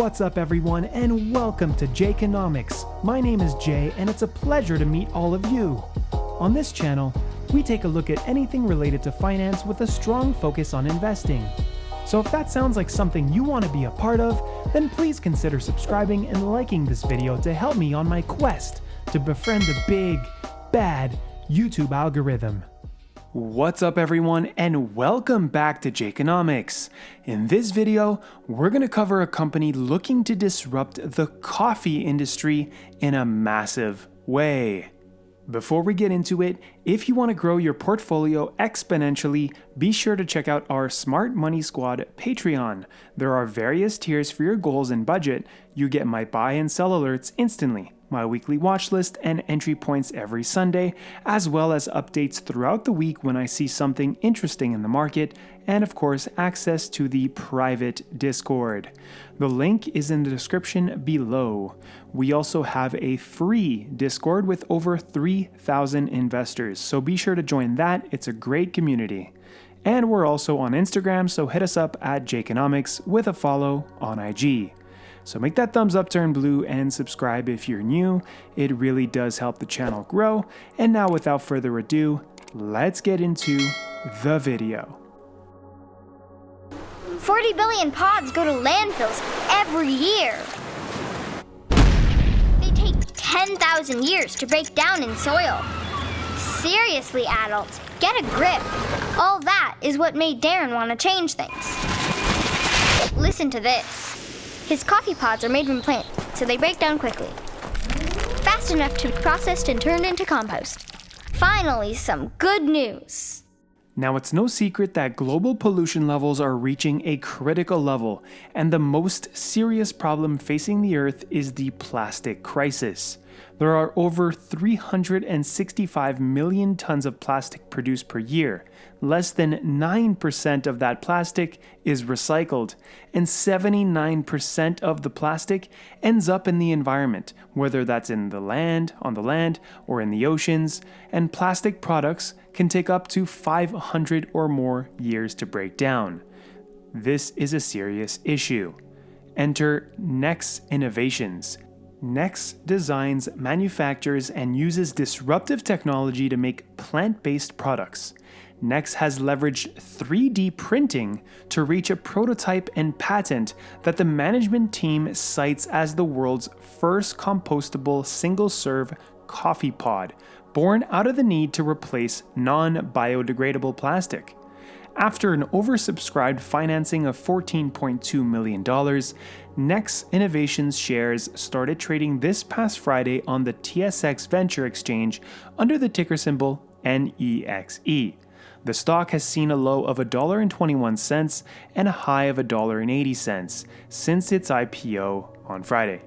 What's up everyone, and welcome to Jayconomics. My name is Jay and it's a pleasure to meet all of you. On this channel, we take a look at anything related to finance with a strong focus on investing. So if that sounds like something you want to be a part of, then please consider subscribing and liking this video to help me on my quest to befriend the big, bad YouTube algorithm. What's up everyone, and welcome back to Jayconomics. In this video, we're going to cover a company looking to disrupt the coffee industry in a massive way. Before we get into it, if you want to grow your portfolio exponentially, be sure to check out our Smart Money Squad Patreon. There are various tiers for your goals and budget. You get my buy and sell alerts instantly, my weekly watch list and entry points every Sunday, as well as updates throughout the week when I see something interesting in the market, and of course access to the private Discord. The link is in the description below. We also have a free Discord with over 3,000 investors, so be sure to join that. It's a great community. And we're also on Instagram, so hit us up at Jayconomics with a follow on IG. So make that thumbs up turn blue and subscribe if you're new. It really does help the channel grow. And now without further ado, let's get into the video. 40 billion pods go to landfills every year. They take 10,000 years to break down in soil. Seriously, adults, get a grip. All that is what made Darren want to change things. Listen to this. His coffee pods are made from plants, so they break down quickly. Fast enough to be processed and turned into compost. Finally, some good news. Now, it's no secret that global pollution levels are reaching a critical level, and the most serious problem facing the Earth is the plastic crisis. There are over 365 million tons of plastic produced per year. Less than 9% of that plastic is recycled, and 79% of the plastic ends up in the environment, whether that's on the land, or in the oceans, and plastic products can take up to 500 or more years to break down. This is a serious issue. Enter NEXE Innovations. NEXE designs, manufactures, and uses disruptive technology to make plant-based products. NEXE has leveraged 3D printing to reach a prototype and patent that the management team cites as the world's first compostable single-serve coffee pod, born out of the need to replace non-biodegradable plastic. After an oversubscribed financing of $14.2 million, NEXE Innovations shares started trading this past Friday on the TSX Venture Exchange under the ticker symbol NEXE. The stock has seen a low of $1.21 and a high of $1.80 since its IPO on Friday.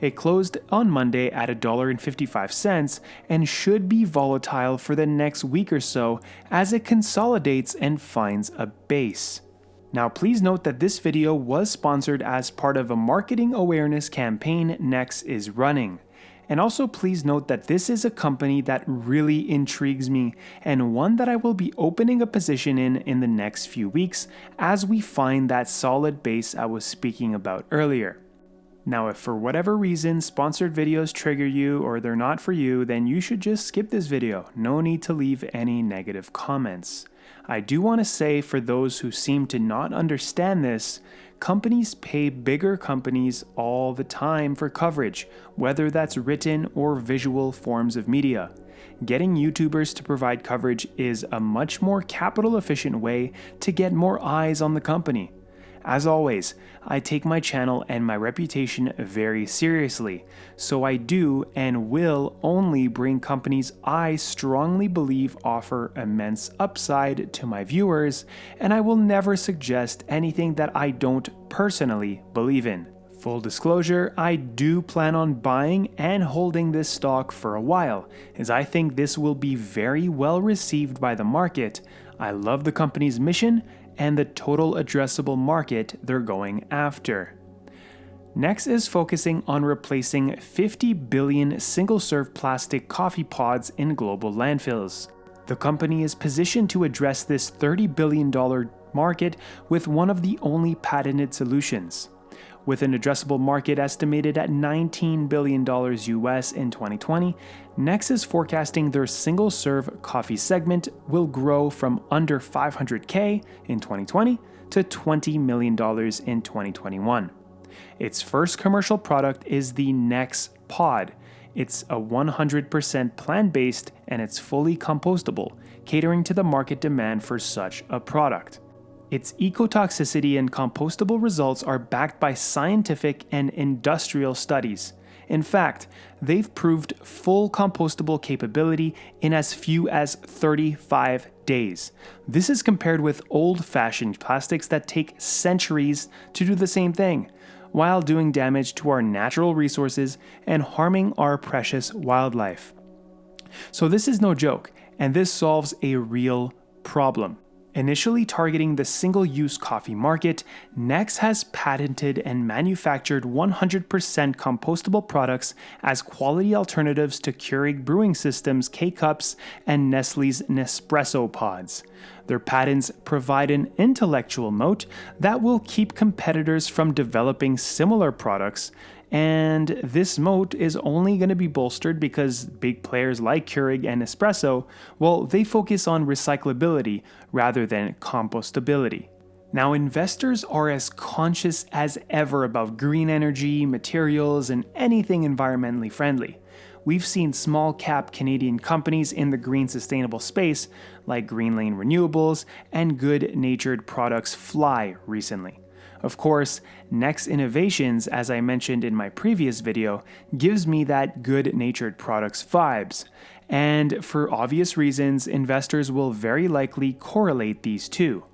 It closed on Monday at $1.55 and should be volatile for the next week or so as it consolidates and finds a base. Now please note that this video was sponsored as part of a marketing awareness campaign NEXE is running. And also please note that this is a company that really intrigues me and one that I will be opening a position in the next few weeks as we find that solid base I was speaking about earlier. Now, if for whatever reason sponsored videos trigger you or they're not for you, then you should just skip this video. No need to leave any negative comments. I do want to say, for those who seem to not understand this, companies pay bigger companies all the time for coverage, whether that's written or visual forms of media. Getting YouTubers to provide coverage is a much more capital efficient way to get more eyes on the company. As always, I take my channel and my reputation very seriously, so I do and will only bring companies I strongly believe offer immense upside to my viewers, and I will never suggest anything that I don't personally believe in. Full disclosure, I do plan on buying and holding this stock for a while, as I think this will be very well received by the market. I love the company's mission and the total addressable market they're going after. NEXE is focusing on replacing 50 billion single-serve plastic coffee pods in global landfills. The company is positioned to address this $30 billion market with one of the only patented solutions. With an addressable market estimated at $19 billion US in 2020, NEXE is forecasting their single-serve coffee segment will grow from under $500K in 2020 to $20 million in 2021. Its first commercial product is the NEXE Pod. It's a 100% plant-based and it's fully compostable, catering to the market demand for such a product. Its ecotoxicity and compostable results are backed by scientific and industrial studies. In fact, they've proved full compostable capability in as few as 35 days. This is compared with old-fashioned plastics that take centuries to do the same thing, while doing damage to our natural resources and harming our precious wildlife. So this is no joke, and this solves a real problem. Initially targeting the single-use coffee market, NEXE has patented and manufactured 100% compostable products as quality alternatives to Keurig Brewing System's K-Cups and Nestle's Nespresso Pods. Their patents provide an intellectual moat that will keep competitors from developing similar products, and this moat is only going to be bolstered because big players like Keurig and Nespresso, well, they focus on recyclability rather than compostability. Now, investors are as conscious as ever about green energy, materials, and anything environmentally friendly. We've seen small-cap Canadian companies in the green sustainable space, like Greenlane Renewables and Good Natured Products fly recently. Of course, NEXE Innovations, as I mentioned in my previous video, gives me that Good Natured Products vibes. And for obvious reasons, investors will very likely correlate these two.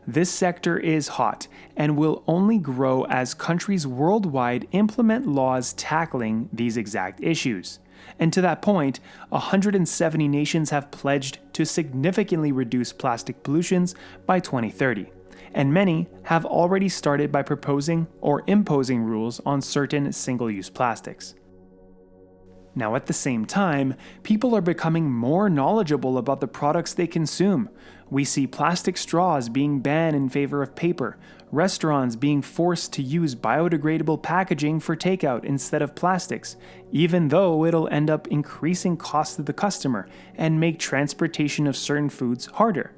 This sector is hot and will only grow as countries worldwide implement laws tackling these exact issues. And to that point, 170 nations have pledged to significantly reduce plastic pollutions by 2030. And many have already started by proposing or imposing rules on certain single-use plastics. Now, at the same time, people are becoming more knowledgeable about the products they consume. We see plastic straws being banned in favor of paper, restaurants being forced to use biodegradable packaging for takeout instead of plastics, even though it'll end up increasing costs to the customer and make transportation of certain foods harder.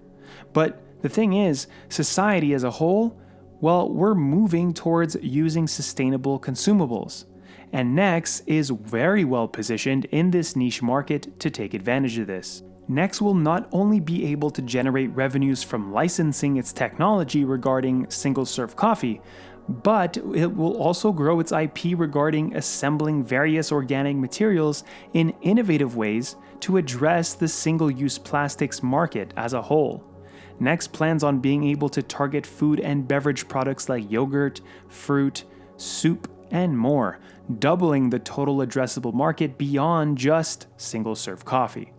But the thing is, society as a whole, well, we're moving towards using sustainable consumables. And NEXE is very well positioned in this niche market to take advantage of this. NEXE will not only be able to generate revenues from licensing its technology regarding single-serve coffee, but it will also grow its IP regarding assembling various organic materials in innovative ways to address the single-use plastics market as a whole. NEXE plans on being able to target food and beverage products like yogurt, fruit, soup, and more, doubling the total addressable market beyond just single-serve coffee.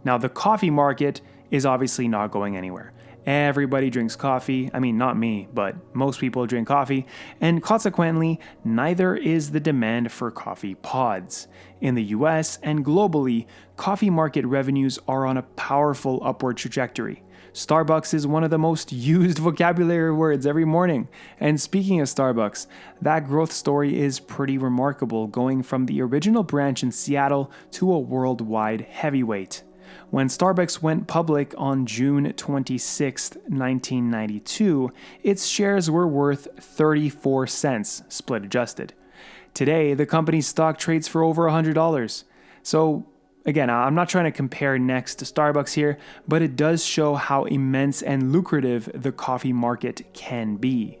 Now, the coffee market is obviously not going anywhere. Everybody drinks coffee. I mean, not me, but most people drink coffee, and consequently, neither is the demand for coffee pods. In the US and globally, coffee market revenues are on a powerful upward trajectory. Starbucks is one of the most used vocabulary words every morning. And speaking of Starbucks, that growth story is pretty remarkable, going from the original branch in Seattle to a worldwide heavyweight. When Starbucks went public on June 26, 1992, its shares were worth 34 cents, split adjusted. Today, the company's stock trades for over $100. So, again, I'm not trying to compare NEXE to Starbucks here, but it does show how immense and lucrative the coffee market can be.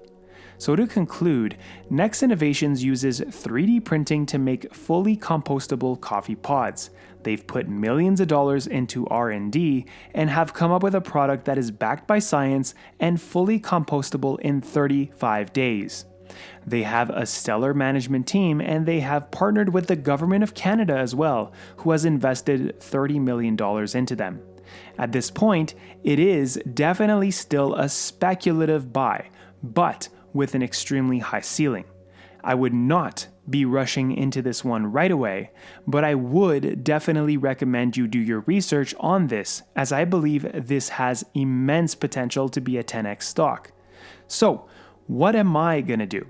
So to conclude, NEXE Innovations uses 3D printing to make fully compostable coffee pods. They've put millions of dollars into R&D and have come up with a product that is backed by science and fully compostable in 35 days. They have a stellar management team, and they have partnered with the Government of Canada as well, who has invested $30 million into them. At this point, it is definitely still a speculative buy, but with an extremely high ceiling. I would not be rushing into this one right away, but I would definitely recommend you do your research on this, as I believe this has immense potential to be a 10x stock. So, what am I going to do?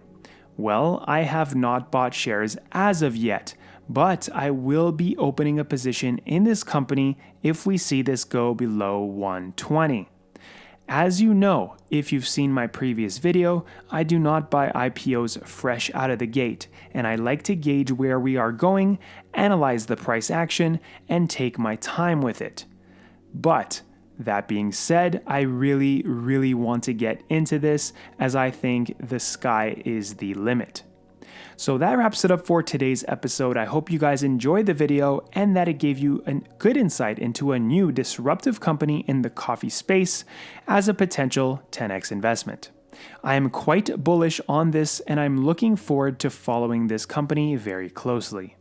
Well, I have not bought shares as of yet, but I will be opening a position in this company if we see this go below 120. As you know, if you've seen my previous video, I do not buy IPOs fresh out of the gate, and I like to gauge where we are going, analyze the price action, and take my time with it. But that being said, I really want to get into this as I think the sky is the limit. So that wraps it up for today's episode. I hope you guys enjoyed the video and that it gave you a good insight into a new disruptive company in the coffee space as a potential 10x investment. I am quite bullish on this and I'm looking forward to following this company very closely.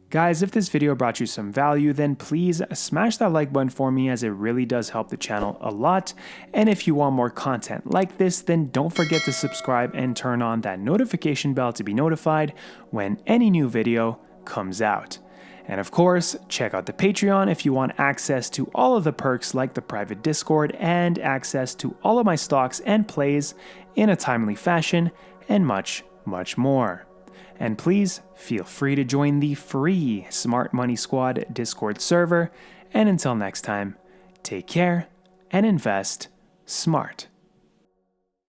Guys, if this video brought you some value, then please smash that like button for me as it really does help the channel a lot. And if you want more content like this, then don't forget to subscribe and turn on that notification bell to be notified when any new video comes out. And of course, check out the Patreon if you want access to all of the perks like the private Discord and access to all of my stocks and plays in a timely fashion and much more. And please feel free to join the free Smart Money Squad Discord server. And until next time, take care and invest smart.